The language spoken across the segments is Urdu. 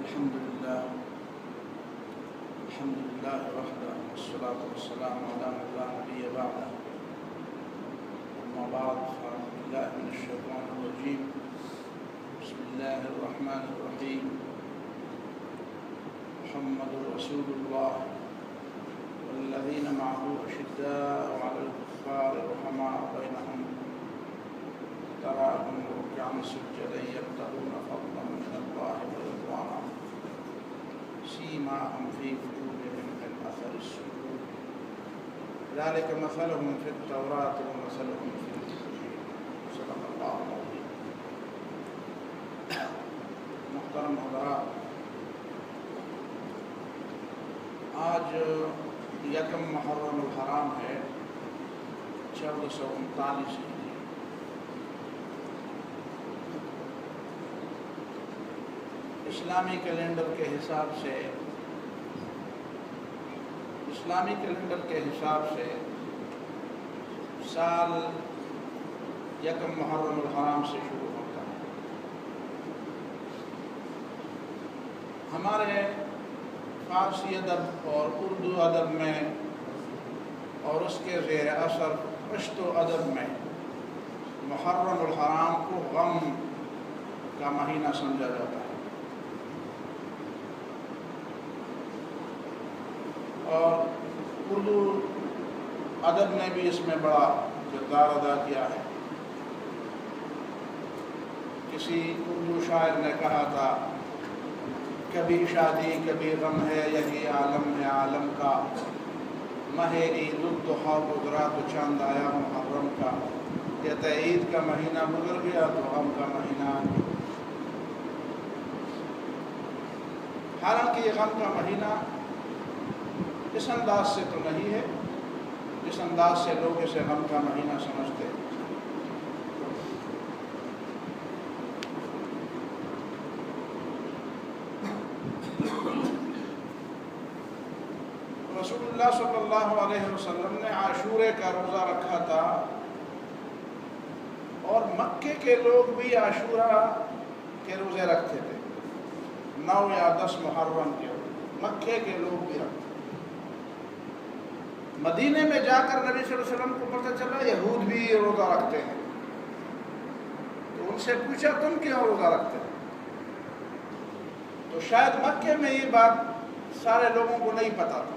الحمد لله وحده والصلاة والسلام على من لا نبي بعده. أما بعد فأعوذ بالله من الشيطان الرجيم. بسم الله الرحمن الرحيم. محمد رسول الله والذين معه أشداء على الكفار رحماء بينهم تراهم ركعا سجدا يبتغون فضلا من الله ورضوانا سيماهم في وجوههم من أثر السجود ذلك مثلهم في التوراة ومثلهم في الإنجيل. صدق الله العظيم. محترم حضرات، آج یکم محرم الحرام ہے 1439 ہجری۔ اسلامی کیلنڈر کے حساب سے سال یکم محرم الحرام سے شروع ہوتا ہے۔ ہمارے فارسی ادب اور اردو ادب میں اور اس کے زیر اثر پشتو ادب میں محرم الحرام کو غم کا مہینہ سمجھا جاتا ہے، اور اردو ادب نے بھی اس میں بڑا کردار ادا کیا ہے۔ کسی اردو شاعر نے کہا تھا، کبھی شادی کبھی غم ہے یہی عالم ہے عالم کا، ماہ عید الضحیٰ گزرا تو چاند آیا محرم کا، کہتا ہے عید کا مہینہ گزر گیا تو غم کا مہینہ آ گیا۔ حالانکہ یہ غم کا مہینہ اس انداز سے تو نہیں ہے جس انداز سے لوگ اسے غم کا مہینہ سمجھتے ہیں۔ رسول اللہ صلی اللہ علیہ وسلم نے عاشورے کا روزہ رکھا تھا، اور مکے کے لوگ بھی عاشورہ کے روزے رکھتے تھے، 9 یا 10 محرم کے مکے کے لوگ بھی رکھتے۔ مدینے میں جا کر نبی صلی اللہ علیہ وسلم کو پتہ چلا یہود بھی یہ روزہ رکھتے ہیں، تو ان سے پوچھا تم کیوں روزہ رکھتے ہیں؟ تو شاید مکے میں یہ بات سارے لوگوں کو نہیں پتا تھا،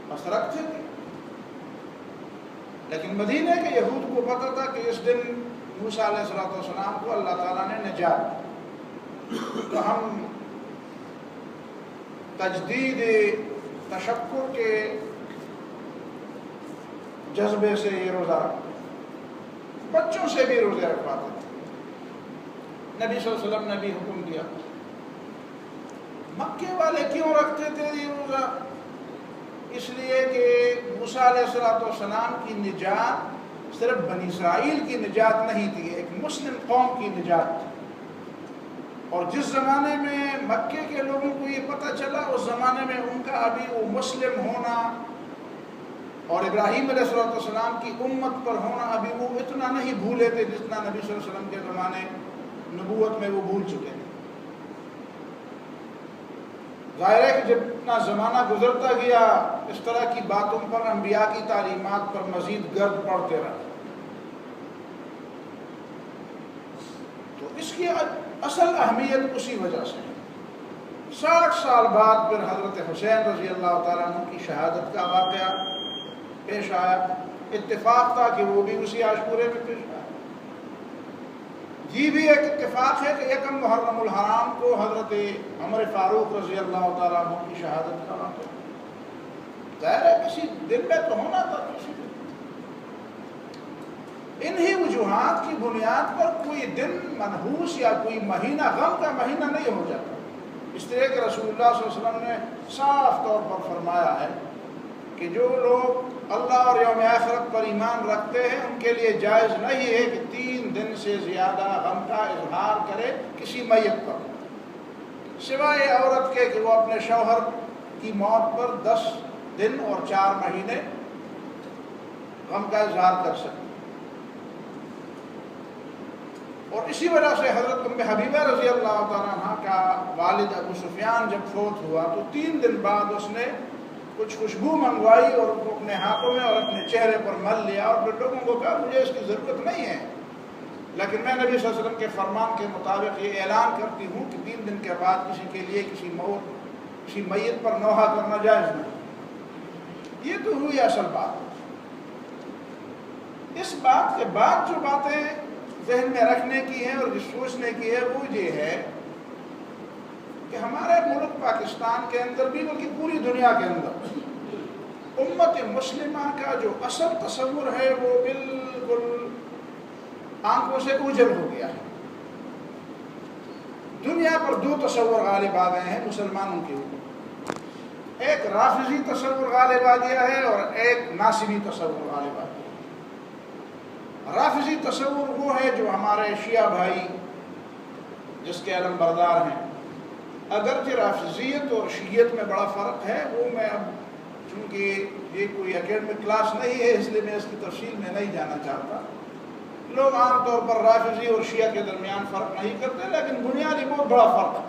بس رکھتے تھے، لیکن مدینے کے یہود کو پتا تھا کہ اس دن موسیٰ علیہ السلام کو اللہ تعالیٰ نے نجات دی، تو ہم تجدید تشکر کے جذبے سے یہ روزہ رکھتے، بچوں سے بھی روزے رکھواتے تھے۔ نبی صلی اللہ علیہ وسلم نے بھی حکم دیا۔ مکے والے کیوں رکھتے تھے یہ روزہ؟ اس لیے کہ موسیٰ علیہ السلام کی نجات صرف بنی اسرائیل کی نجات نہیں تھی، ایک مسلم قوم کی نجات تھی، اور جس زمانے میں مکے کے لوگوں کو یہ پتہ چلا، اس زمانے میں ان کا ابھی وہ مسلم ہونا اور ابراہیم علیہ السلام کی امت پر ہونا ابھی وہ اتنا نہیں بھولے تھے جتنا نبی صلی اللہ علیہ وسلم کے زمانے نبوت میں وہ بھول چکے تھے۔ ظاہر ہے کہ جب اتنا زمانہ گزرتا گیا، اس طرح کی باتوں پر، انبیاء کی تعلیمات پر مزید گرد پڑتے رہے، تو اس کی اصل اہمیت اسی وجہ سے ہے۔ 60 سال بعد پھر حضرت حسین رضی اللہ تعالیٰ عنہ کی شہادت کا واقعہ پیش آیا، اتفاق تھا کہ وہ بھی اسی عاشورے میں پیش آیا۔ یہ بھی ایک اتفاق ہے کہ یکم محرم الحرام کو حضرت عمر فاروق رضی اللہ تعالیٰ عنہ کی شہادت کا واقعہ، ظاہر ہے کسی دن میں تو ہونا تھا، کسی دن۔ انہی وجوہات کی بنیاد پر کوئی دن منحوس یا کوئی مہینہ غم کا مہینہ نہیں ہو جاتا، اس طرح کہ رسول اللہ صلی اللہ علیہ وسلم نے صاف طور پر فرمایا ہے کہ جو لوگ اللہ اور یوم آخرت پر ایمان رکھتے ہیں ان کے لیے جائز نہیں ہے کہ 3 دن سے زیادہ غم کا اظہار کرے کسی میت پر، سوائے عورت کے کہ وہ اپنے شوہر کی موت پر 10 دن اور 4 مہینے غم کا اظہار کر سکتے۔ اور اسی وجہ سے حضرت ام حبیبہ رضی اللہ تعالیٰ عنہ کا والد ابو سفیان جب فوت ہوا تو 3 دن بعد اس نے کچھ خوشبو منگوائی اور اپنے ہاتھوں میں اور اپنے چہرے پر مل لیا اور پھر لوگوں کو کہا مجھے اس کی ضرورت نہیں ہے، لیکن میں نبی صلی اللہ علیہ وسلم کے فرمان کے مطابق یہ اعلان کرتی ہوں کہ 3 دن کے بعد کسی کے لیے کسی میت پر نوحہ کرنا جائز نہیں۔ یہ تو ہوئی اصل بات۔ اس بات کے بعد جو باتیں ذہن میں رکھنے کی ہیں اور سوچنے کی ہے وہ یہ ہے کہ ہمارے ملک پاکستان کے اندر بھی بلکہ پوری دنیا کے اندر امت مسلمہ کا جو اصل تصور ہے وہ بالکل آنکھوں سے اوجھل ہو گیا ہے۔ دنیا پر 2 تصور غالب آ گئے ہیں مسلمانوں کے اوپر، ایک رافضی تصور غالب آ گیا ہے اور ایک ناصبی تصور غالب آ گیا ہے۔ رافضی تصور وہ ہے جو ہمارے شیعہ بھائی جس کے علم بردار ہیں، اگرچہ رافضیت اور شیعیت میں بڑا فرق ہے، وہ میں اب چونکہ یہ کوئی اکیڈمک کلاس نہیں ہے اس لیے میں اس کی تفصیل میں نہیں جانا چاہتا۔ لوگ عام طور پر رافضی اور شیعہ کے درمیان فرق نہیں کرتے، لیکن بنیادی بہت بڑا فرق ہے۔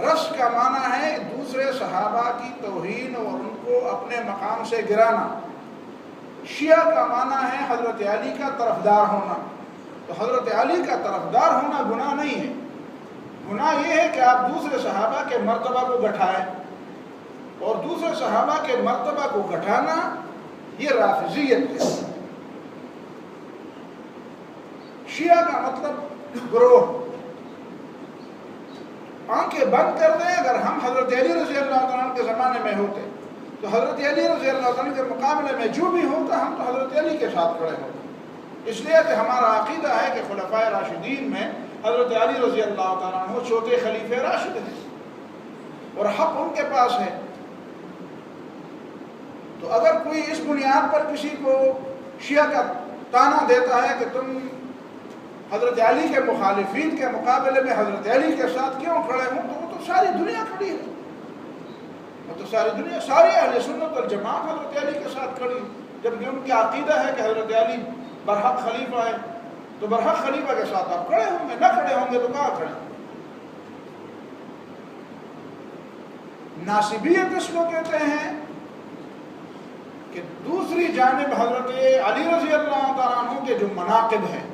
رش کا معنی ہے دوسرے صحابہ کی توہین اور ان کو اپنے مقام سے گرانا، شیعہ کا معنی ہے حضرت علی کا طرفدار ہونا۔ تو حضرت علی کا طرفدار ہونا گناہ نہیں ہے، گناہ یہ ہے کہ آپ دوسرے صحابہ کے مرتبہ کو گھٹائیں، اور دوسرے صحابہ کے مرتبہ کو گھٹانا یہ رافضیت ہے۔ شیعہ کا مطلب گروہ، آنکھیں بند کر دیں اگر ہم حضرت علی رضی اللہ عنہ کے زمانے میں ہوتے تو حضرت علی رضی اللہ عنہ کے مقابلے میں جو بھی ہوتا ہم تو حضرت علی کے ساتھ کھڑے ہوتے، اس لیے کہ ہمارا عقیدہ ہے کہ خلفائے راشدین میں حضرت علی رضی اللہ عنہ چوتھے خلیفہ راشد ہیں اور حق ان کے پاس ہے۔ تو اگر کوئی اس بنیاد پر کسی کو شیعہ کا طعنہ دیتا ہے کہ تم حضرت علی کے مخالفین کے مقابلے میں حضرت علی کے ساتھ کیوں کھڑے ہوں، تو وہ تو ساری دنیا کھڑی ہے، وہ تو ساری دنیا، سارے اہل سنت والجماعت حضرت علی کے ساتھ کھڑی، جبکہ ان کا عقیدہ ہے کہ حضرت علی برحق خلیفہ ہے، تو برحق خلیفہ کے ساتھ آپ کھڑے ہوں گے، نہ کھڑے ہوں گے تو کہاں کھڑے؟ ناصبیت اس کو کہتے ہیں کہ دوسری جانب حضرت علی رضی اللہ تعالیٰ عنہ کے جو مناقب ہیں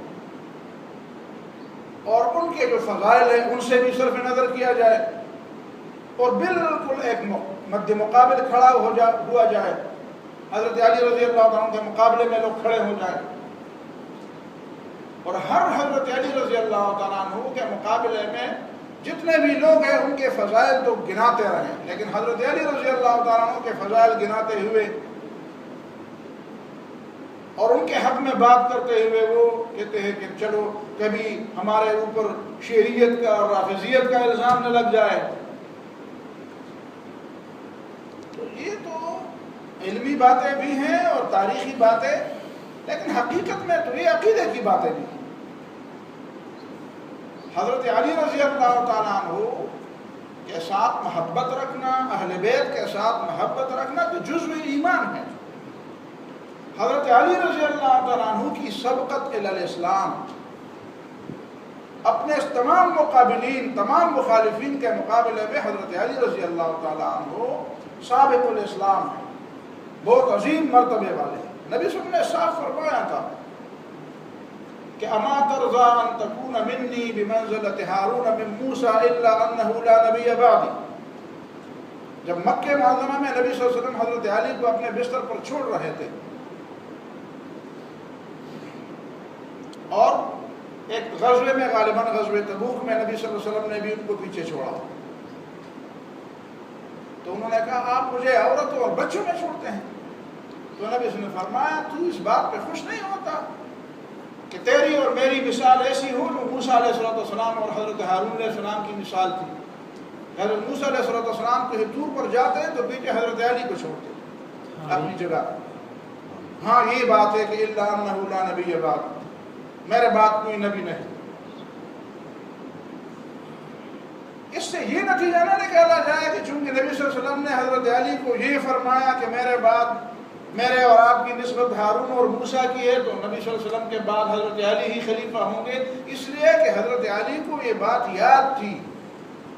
اور ان کے جو فضائل ہیں ان سے بھی صرف نظر کیا جائے اور بالکل ایک مد مقابل کھڑا ہوا جائے، حضرت علی رضی اللہ عنہ کے مقابلے میں لوگ کھڑے ہو جائیں اور ہر حضرت علی رضی اللہ تعالیٰ عنہ کے مقابلے میں جتنے بھی لوگ ہیں ان کے فضائل تو گناتے رہیں، لیکن حضرت علی رضی اللہ تعالیٰ عنہ کے فضائل گناتے ہوئے اور ان کے حق میں بات کرتے ہوئے وہ کہتے ہیں کہ چلو کبھی ہمارے اوپر شیعیت کا اور رافضیت کا الزام نہ لگ جائے۔ تو یہ تو علمی باتیں بھی ہیں اور تاریخی باتیں، لیکن حقیقت میں تو یہ عقیدے کی باتیں بھی ہیں۔ حضرت علی رضی اللہ تعالیٰ عنہ کے ساتھ محبت رکھنا، اہل بیت کے ساتھ محبت رکھنا تو جزو ایمان ہے۔ حضرت علی رضی اللہ تعالیٰ عنہ کی سبقت الی الاسلام اپنے تمام مقابلین، تمام مخالفین کے مقابلے میں حضرت علی رضی اللہ تعالیٰ عنہ سابق الاسلام ہے، بہت عظیم مرتبے والے ہیں۔ نبی صلی اللہ علیہ وسلم نے صاف فرمایا تھا کہ اما ترضى ان تكون مني بمنزلة هارون من موسى الا انه لا نبي بعدي۔ جب مکہ معظمہ میں نبی صلی اللہ علیہ وسلم حضرت علی کو اپنے بستر پر چھوڑ رہے تھے اور ایک غزوے میں، غالباً غزوہ تبوک میں، نبی صلی اللہ علیہ وسلم نے بھی ان کو پیچھے چھوڑا تو انہوں نے کہا آپ مجھے عورتوں اور بچوں میں چھوڑتے ہیں؟ تو نبی صلی اللہ علیہ وسلم نے فرمایا تو اس بات پہ خوش نہیں ہوتا کہ تیری اور میری مثال ایسی ہو جو موسیٰ علیہ السلام اور حضرت ہارون علیہ السلام کی مثال تھی۔ حضرت موسیٰ علیہ السلام کے طور پر جاتے ہیں تو پیچھے حضرت علی کو چھوڑتے ہیں اپنی جگہ۔ ہاں یہ بات ہے کہ الا انہ لا نبی بعد، میرے بعد کوئی نبی نہیں۔ اس سے یہ نتیجہ نہ نکالا جائے کہ چونکہ نبی صلی اللہ علیہ وسلم نے حضرت علی کو یہ فرمایا کہ میرے بعد میرے اور آپ کی نسبت ہارون اور موسیٰ کی ہے تو نبی صلی اللہ علیہ وسلم کے بعد حضرت علی ہی خلیفہ ہوں گے، اس لیے کہ حضرت علی کو یہ بات یاد تھی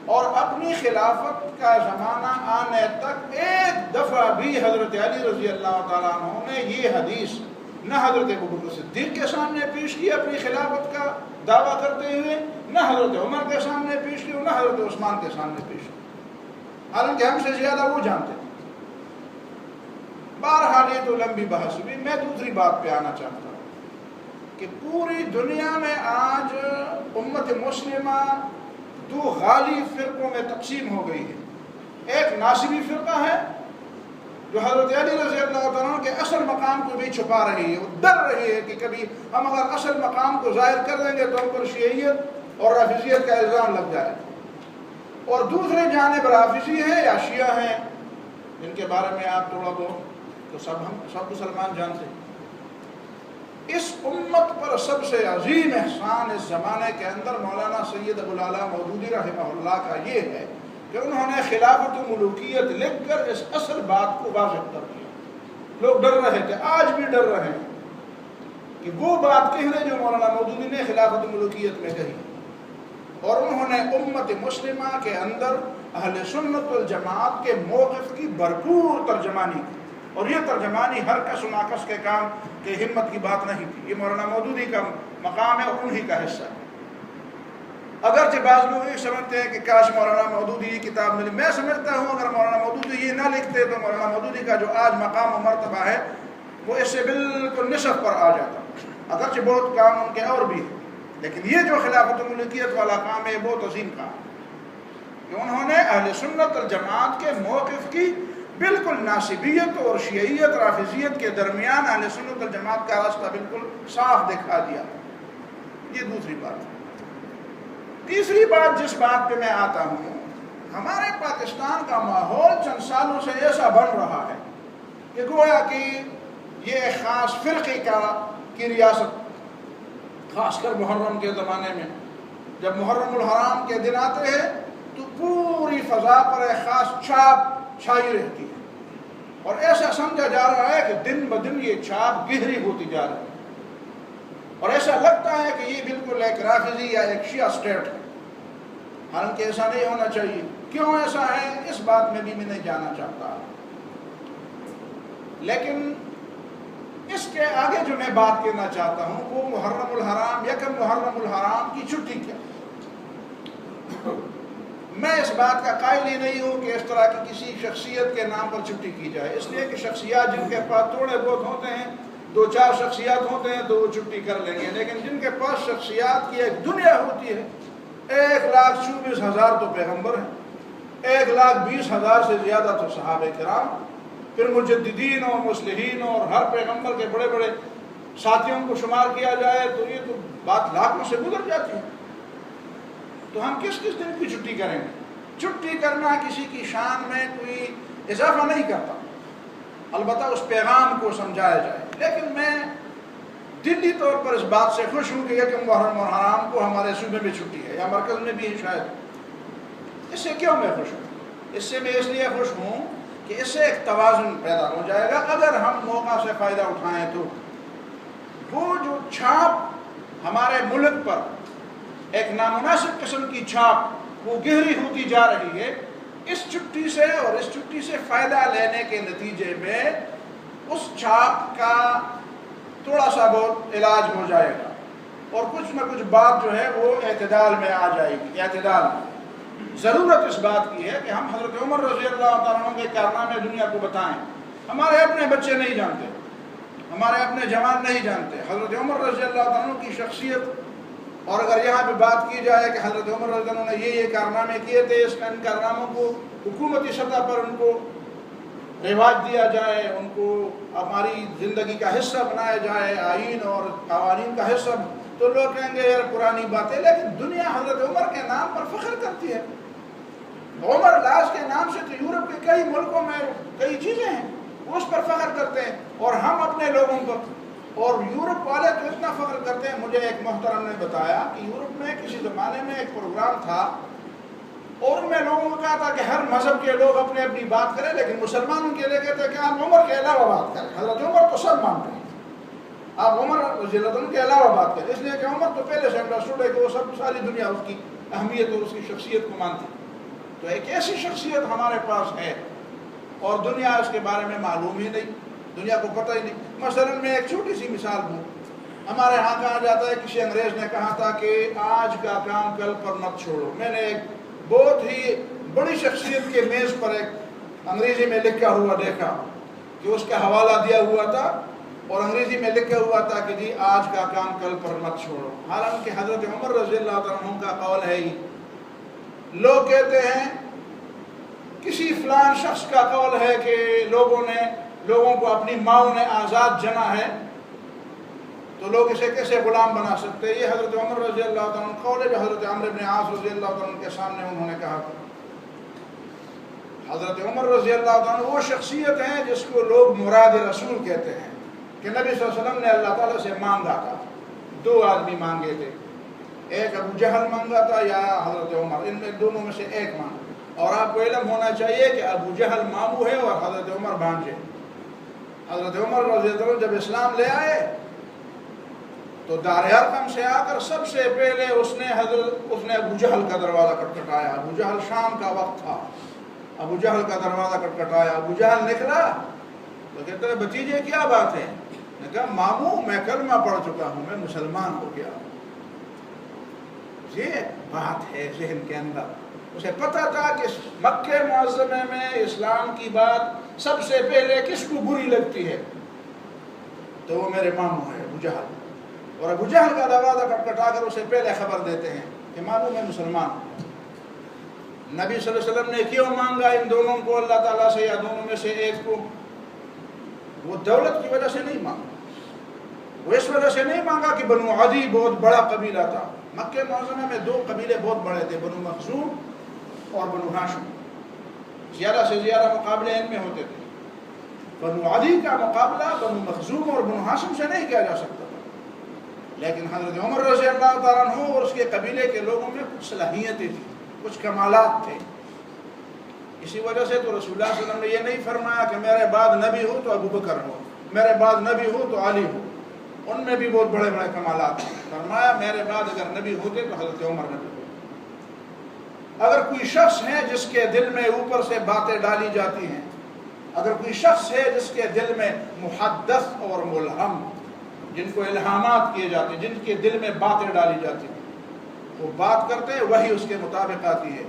اور اپنی خلافت کا زمانہ آنے تک ایک دفعہ بھی حضرت علی رضی اللہ تعالیٰ عنہ نے یہ حدیث نہ حضرت ابوبکر صدیق کے سامنے پیش کی اپنی خلافت کا دعویٰ کرتے ہوئے، نہ حضرت عمر کے سامنے پیش کی، نہ حضرت عثمان کے سامنے پیش کی، حالانکہ ہم سے زیادہ وہ جانتے تھے۔ بہرحال یہ تو لمبی بحث ہوئی، میں دوسری بات پہ آنا چاہتا ہوں کہ پوری دنیا میں آج امت مسلمہ دو غالب فرقوں میں تقسیم ہو گئی ہے۔ ایک ناصبی فرقہ ہے جو حضرت علی رضی اللہ تعالیٰ کے اصل مقام کو بھی چھپا رہی ہے، وہ ڈر رہی ہے کہ کبھی ہم اگر اصل مقام کو ظاہر کر دیں گے تو ہم پر شیعیت اور رافضیت کا الزام لگ جائے۔ اور دوسرے جانب رافضی ہیں یا شیعہ ہیں جن کے بارے میں آپ تھوڑا بہت تو سب مسلمان جانتے ہیں۔ اس امت پر سب سے عظیم احسان اس زمانے کے اندر مولانا سید ابو الاعلیٰ مودودی رحمہ اللہ کا یہ ہے کہ انہوں نے خلافت و ملوکیت لکھ کر اس اصل بات کو واضح کر دیا۔ لوگ ڈر رہے تھے، آج بھی ڈر رہے ہیں کہ وہ بات کہہ رہے جو مولانا مودودی نے خلافت و ملوکیت میں کہی، اور انہوں نے امت مسلمہ کے اندر اہل سنت والجماعت کے موقف کی بھرپور ترجمانی کی، اور یہ ترجمانی ہر کس و ناکس کے کام کے ہمت کی بات نہیں تھی، یہ مولانا مودودی کا مقام ہے اور انہی کا حصہ ہے۔ اگرچہ بعض لوگ یہ سمجھتے ہیں کہ کاش مولانا مودودی یہ کتاب ملی، میں سمجھتا ہوں اگر مولانا مودودی یہ نہ لکھتے تو مولانا مودودی کا جو آج مقام و مرتبہ ہے وہ اس سے بالکل نصف پر آ جاتا۔ اگرچہ بہت کام ان کے اور بھی ہیں، لیکن یہ جو خلافت و ملکیت والا کام ہے بہت عظیم کام ہے کہ انہوں نے اہل سنت الجماعت کے موقف کی بالکل ناصبیت اور شیعیت رافضیت کے درمیان اہل سنت الجماعت کا راستہ بالکل صاف دکھا دیا۔ یہ دوسری بات ہے۔ تیسری بات جس بات پہ میں آتا ہوں، ہمارے پاکستان کا ماحول چند سالوں سے ایسا بن رہا ہے کہ گویا کہ یہ ایک خاص فرقے کی ریاست، خاص کر محرم کے زمانے میں جب محرم الحرام کے دن آتے ہیں تو پوری فضا پر ایک خاص چھاپ چھائی رہتی ہے، اور ایسا سمجھا جا رہا ہے کہ دن بدن یہ چھاپ گہری ہوتی جا رہی ہے، اور ایسا لگتا ہے کہ یہ بالکل ایک رافضی یا ایک شیعہ اسٹیٹ ہے، حالانکہ ایسا نہیں ہونا چاہیے۔ کیوں ایسا ہے اس بات میں بھی میں نہیں جانا چاہتا، لیکن اس کے آگے جو میں بات کرنا چاہتا ہوں وہ محرم الحرام، یکم محرم الحرام کی چھٹی کیا۔ میں اس بات کا قائل ہی نہیں ہوں کہ اس طرح کی کسی شخصیت کے نام پر چھٹی کی جائے، اس لیے کہ شخصیات جن کے پاس تھوڑے بہت ہوتے ہیں، دو چار شخصیات ہوتے ہیں تو وہ چھٹی کر لیں گے، لیکن جن کے پاس شخصیات کی ایک دنیا ہوتی ہے، 1,24,000 تو پیغمبر ہیں، 1,20,000 سے زیادہ تو صحابہ کرام، پھر مجددین اور مصلحین اور ہر پیغمبر کے بڑے بڑے ساتھیوں کو شمار کیا جائے تو یہ تو بات لاکھوں سے گزر جاتی ہے۔ تو ہم کس کس دن کی چھٹی کریں گے؟ چھٹی کرنا کسی کی شان میں کوئی اضافہ نہیں کرتا، البتہ اس پیغام کو سمجھایا جائے۔ لیکن میں دلی طور پر اس بات سے خوش ہوں کہ یکم محرم الحرام کو ہمارے صوبے میں چھٹی ہے یا مرکز میں بھی ہے شاید۔ اس سے کیوں میں خوش ہوں؟ اس سے میں اس لیے خوش ہوں کہ اس سے ایک توازن پیدا ہو جائے گا اگر ہم موقع سے فائدہ اٹھائیں تو۔ وہ جو چھاپ ہمارے ملک پر ایک نامناسب قسم کی چھاپ وہ گہری ہوتی جا رہی ہے، اس چھٹی سے اور اس چھٹی سے فائدہ لینے کے نتیجے میں اس چھاپ کا تھوڑا سا بہت علاج ہو جائے گا، اور کچھ نہ کچھ بات جو ہے وہ اعتدال میں آ جائے گی۔ اعتدال میں ضرورت اس بات کی ہے کہ ہم حضرت عمر رضی اللہ تعالیٰ عنہ کے کارنامے دنیا کو بتائیں۔ ہمارے اپنے بچے نہیں جانتے، ہمارے اپنے جوان نہیں جانتے حضرت عمر رضی اللہ تعالیٰ عنہ کی شخصیت، اور اگر یہاں پہ بات کی جائے کہ حضرت عمر رضی اللہ عنہ نے یہ کارنامے کیے تھے، اس ان کارناموں کو حکومتی سطح پر ان کو رواج دیا جائے، ان کو ہماری زندگی کا حصہ بنایا جائے، آئین اور قوانین کا حصہ، تو لوگ کہیں گے یار پرانی باتیں، لیکن دنیا حضرت عمر کے نام پر فخر کرتی ہے۔ عمر لاش کے نام سے تو یورپ کے کئی ملکوں میں کئی چیزیں ہیں، وہ اس پر فخر کرتے ہیں، اور ہم اپنے لوگوں پر، اور یورپ والے تو اتنا فخر کرتے ہیں۔ مجھے ایک محترم نے بتایا کہ یورپ میں کسی زمانے میں ایک پروگرام تھا اور ان میں لوگوں کو کہا تھا کہ ہر مذہب کے لوگ اپنی اپنی بات کریں، لیکن مسلمانوں کے لیے کہتے ہیں کہ آپ عمر کے علاوہ بات کریں. حضرت عمر تو سب مانتے ہیں، آپ عمر رضی اللہ عنہ کے علاوہ بات کریں، اس لیے کہ عمر تو پہلے سے انڈرسٹوڈ ہے کہ وہ سب ساری دنیا اس کی اہمیت اور اس کی شخصیت کو مانتی. تو ایک ایسی شخصیت ہمارے پاس ہے اور دنیا اس کے بارے میں معلوم ہی نہیں، دنیا کو پتہ ہی نہیں. مثلا میں ایک چھوٹی سی مثال دوں. ہمارے ہاں کہا جاتا ہے کسی انگریز نے کہا تھا کہ آج کا کام کل پر مت چھوڑو. میں نے ایک بہت ہی بڑی شخصیت کے میز پر ایک انگریزی میں لکھا ہوا دیکھا کہ اس کا حوالہ دیا ہوا تھا اور انگریزی میں لکھا ہوا تھا کہ جی آج کا کام کل پر مت چھوڑو. حالانکہ حضرت عمر رضی اللہ عنہ کا قول ہے ہی. لوگ کہتے ہیں کسی فلان شخص کا قول ہے کہ لوگوں کو اپنی ماؤں نے آزاد جنا ہے تو لوگ اسے کیسے غلام بنا سکتے ہیں. یہ حضرت عمر رضی اللہ عنہ قول ہے جو حضرت عمرو بن عاص رضی اللہ عنہ کے سامنے انہوں نے کہا تھا. حضرت عمر رضی اللہ عنہ وہ شخصیت ہیں جس کو لوگ مراد رسول کہتے ہیں کہ نبی صلی اللہ علیہ وسلم نے اللہ تعالیٰ سے مانگا تھا. دو آدمی مانگے تھے، ایک ابو جہل مانگا تھا یا حضرت عمر، ان میں دونوں میں سے ایک مانگا. اور آپ کو علم ہونا چاہیے کہ ابو جہل ماموں ہے اور حضرت عمر بھانجے. حضرت عمر رضی اللہ عنہ جب اسلام لے آئے تو دار ارقم سے آ کر سب سے پہلے اس نے ابو جہل کا دروازہ کٹکھٹایا. ابو جہل شام کا وقت تھا، ابو جہل کا دروازہ کٹکھٹایا. ابو جہل نکلا تو کہتے ہیں بھتیجے کیا بات ہے؟ نے کہا ماموں میں کلمہ پڑھ چکا ہوں، میں مسلمان ہو گیا. یہ بات ہے ذہن کے اندر. اسے پتا تھا کہ مکہ معظمہ میں اسلام کی بات سب سے پہلے کس کو بری لگتی ہے تو وہ میرے ماموں ہے ابو جہل. اور ابو جہل کا دروازہ کٹکھٹا کر اسے پہلے خبر دیتے ہیں کہ ماموں میں مسلمان ہوں. نبی صلی اللہ علیہ وسلم نے کیوں مانگا ان دونوں کو اللہ تعالیٰ سے یا دونوں میں سے ایک کو؟ وہ دولت کی وجہ سے نہیں مانگا، وہ اس وجہ سے نہیں مانگا کہ بنو عدی بہت بڑا قبیلہ تھا. مکہ معظمہ میں دو قبیلے بہت بڑے تھے، بنو مخزوم اور بنو ہاشم. زیادہ سے زیادہ مقابلے ان میں ہوتے تھے. بنو عدی کا مقابلہ بنو مخزوم اور بنو ہاشم سے نہیں کیا جا سکتا تھا. لیکن حضرت عمر رضی اللہ تعالیٰ عنہ اور اس کے قبیلے کے لوگوں میں کچھ صلاحیتیں تھیں، کچھ کمالات تھے. اسی وجہ سے تو رسول اللہ صلی اللہ علیہ وسلم نے یہ نہیں فرمایا کہ میرے بعد نبی ہو تو ابو بکر ہو، میرے بعد نبی ہو تو علی ہو. ان میں بھی بہت بڑے بڑے کمالات ہیں. فرمایا میرے بعد اگر نبی ہوتے تو حضرت عمر نبی ہوتے. اگر کوئی شخص ہے جس کے دل میں اوپر سے باتیں ڈالی جاتی ہیں، اگر کوئی شخص ہے جس کے دل میں محدث اور ملہم، جن کو الہامات کیے جاتے ہیں، جن کے دل میں باتیں ڈالی جاتی ہیں، وہ بات کرتے وہی اس کے مطابق آتی ہے.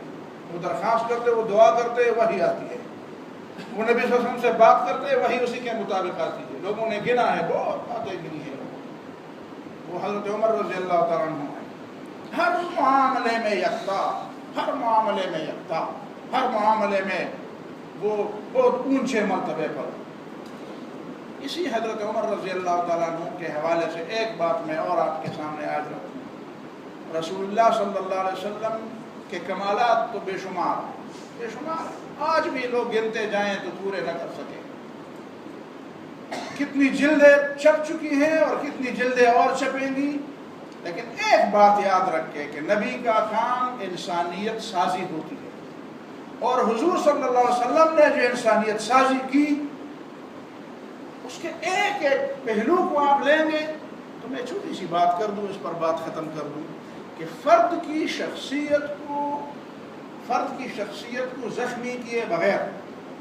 وہ درخواست کرتے، وہ دعا کرتے وہی آتی ہے. وہ نبی صلی اللہ علیہ وسلم سے بات کرتے وہی اسی کے مطابق آتی ہے. لوگوں نے گنا ہے، بہت باتیں گنی ہے. وہ حضرت عمر رضی اللہ تعالیٰ عنہ ہے. ہر معاملے میں یکتا، ہر معاملے میں یکتا، ہر معاملے میں وہ بہت اونچے مرتبے پر. اسی حضرت عمر رضی اللہ تعالیٰ عنہ کے حوالے سے ایک بات میں اور آپ کے سامنے آج رکھوں. رسول اللہ صلی اللہ علیہ وسلم کے کمالات تو بے شمار، بے شمار. آج بھی لوگ گنتے جائیں تو پورے نہ کر سکیں. کتنی جلدیں چھپ چکی ہیں اور کتنی جلدیں اور چھپیں گی. لیکن ایک بات یاد رکھے کہ نبی کا کام انسانیت سازی ہوتی ہے، اور حضور صلی اللہ علیہ وسلم نے جو انسانیت سازی کی اس کے ایک ایک پہلو کو آپ لیں گے تو میں چھوٹی سی بات کر دوں، اس پر بات ختم کر دوں کہ فرد کی شخصیت کو زخمی کیے بغیر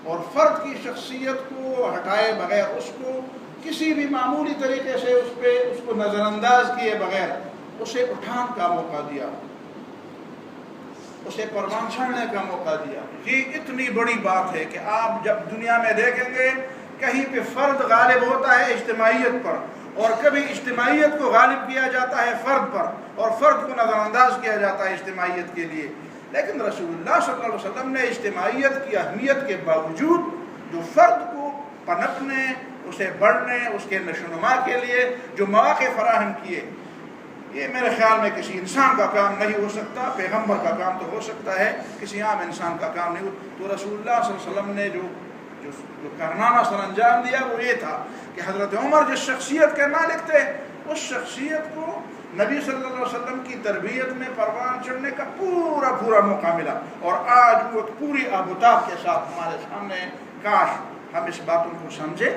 اور فرد کی شخصیت کو ہٹائے بغیر، اس کو کسی بھی معمولی طریقے سے اس کو نظر انداز کیے بغیر اسے اٹھان کا موقع دیا، اسے پروان چڑھنے کا موقع دیا. یہ اتنی بڑی بات ہے کہ آپ جب دنیا میں دیکھیں گے کہیں پہ فرد غالب ہوتا ہے اجتماعیت پر، اور کبھی اجتماعیت کو غالب کیا جاتا ہے فرد پر، اور فرد کو نظر انداز کیا جاتا ہے اجتماعیت کے لیے. لیکن رسول اللہ صلی اللہ علیہ وسلم نے اجتماعیت کی اہمیت کے باوجود جو فرد کو پنپنے، اسے بڑھنے، اس کے نشوونما کے لیے جو مواقع فراہم کیے، یہ میرے خیال میں کسی انسان کا کام نہیں ہو سکتا. پیغمبر کا کام تو ہو سکتا ہے، کسی عام انسان کا کام نہیں ہو. تو رسول اللہ صلی اللہ علیہ وسلم نے جو کارنامہ سر انجام دیا وہ یہ تھا کہ حضرت عمر جس شخصیت کے مالک تھے، اس شخصیت کو نبی صلی اللہ علیہ وسلم کی تربیت میں پروان چڑھنے کا پورا موقع ملا، اور آج وہ پوری آبوتاب کے ساتھ ہمارے سامنے، کاش ہم اس باتوں کو سمجھیں،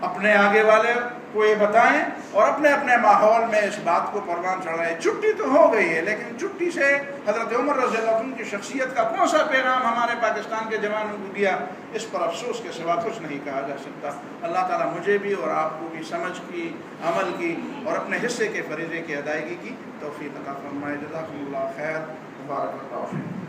اپنے آگے والے کو یہ بتائیں اور اپنے اپنے ماحول میں اس بات کو پروان چڑھائیں۔ چھٹی تو ہو گئی ہے، لیکن چھٹی سے حضرت عمر رضی اللہ عنہ کی شخصیت کا کون سا پیغام ہمارے پاکستان کے جوانوں کو گیا، اس پر افسوس کے سوا کچھ نہیں کہا جا سکتا۔ اللہ تعالیٰ مجھے بھی اور آپ کو بھی سمجھ کی، عمل کی اور اپنے حصے کے فریضے کی ادائیگی کی توفیق عطا فرمائے۔ جزاکم اللہ خیر، بارک اللہ فیکم۔